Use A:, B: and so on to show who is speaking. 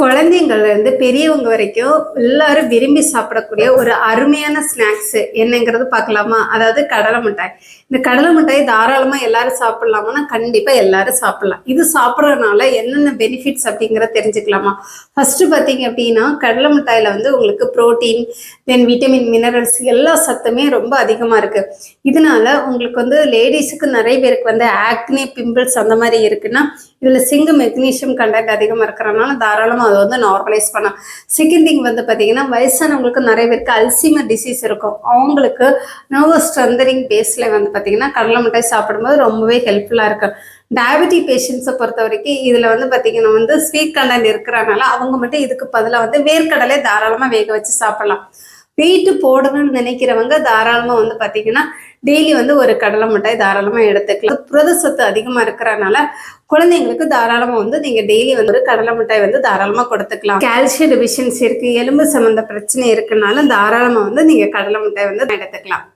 A: குழந்தைங்கள்ல இருந்து பெரியவங்க வரைக்கும் எல்லாரும் விரும்பி சாப்பிடக்கூடிய ஒரு அருமையான ஸ்நாக்ஸ் என்னங்கிறது பார்க்கலாமா? அதாவது கடலை மிட்டாய். இந்த கடலை மிட்டாய் தாராளமா எல்லாரும் சாப்பிடலாமான்னா கண்டிப்பா எல்லாரும் சாப்பிடலாம். இது சாப்பிட்றதுனால என்னென்ன பெனிஃபிட்ஸ் அப்படிங்கிறத தெரிஞ்சுக்கலாமா? ஃபர்ஸ்ட் பார்த்தீங்க அப்படின்னா கடலை மிட்டாயில வந்து உங்களுக்கு புரோட்டீன், தென் விட்டமின், மினரல்ஸ் எல்லா சத்துமே ரொம்ப அதிகமா இருக்கு. இதனால உங்களுக்கு வந்து லேடிஸுக்கு நிறைய பேருக்கு வந்து ஆக்னி, பிம்பிள்ஸ் அந்த மாதிரி இருக்குன்னா இதுல சிங்க், மெக்னீஷியம் கண்டென்ட் அதிகமா இருக்கிறனால தாராளமா அதை வந்து நார்மலைஸ் பண்ணலாம். செகண்ட் திங் வந்து பார்த்தீங்கன்னா வயசானவங்களுக்கு நிறைய பேருக்கு அல்சைமர் டிசீஸ் இருக்கும். அவங்களுக்கு நர்வஸ் ஸ்ட்ரென்தனிங் பேஸில் வந்து பார்த்தீங்கன்னா கடலை மிட்டாய் சாப்பிடும்போது ரொம்பவே ஹெல்ப்ஃபுல்லாக இருக்கு. டயபெட்டிக் பேஷண்ட்ஸை பொறுத்த வரைக்கும் இதில் வந்து பார்த்தீங்கன்னா வந்து ஸ்வீட் கண்டென்ட் இருக்கிறனால அவங்க மட்டும் இதுக்கு பதிலாக வந்து வேர்க்கடலை தாராளமாக வேக வச்சு சாப்பிடலாம். வெயிட் போடணும்னு நினைக்கிறவங்க தாராளமாக வந்து பார்த்தீங்கன்னா டெய்லி வந்து ஒரு கடலை மிட்டாய் தாராளமாக எடுத்துக்கலாம். புரத சத்து அதிகமாக இருக்கிறனால குழந்தைங்களுக்கு தாராளமாக வந்து நீங்கள் டெய்லி வந்து ஒரு கடலை மிட்டாய் வந்து தாராளமாக கொடுத்துக்கலாம். கால்சியம் டெபிஷியன்சி இருக்குது, எலும்பு சம்மந்த பிரச்சனை இருக்குனால தாராளமாக வந்து நீங்கள் கடலை மிட்டாய் வந்து எடுத்துக்கலாம்.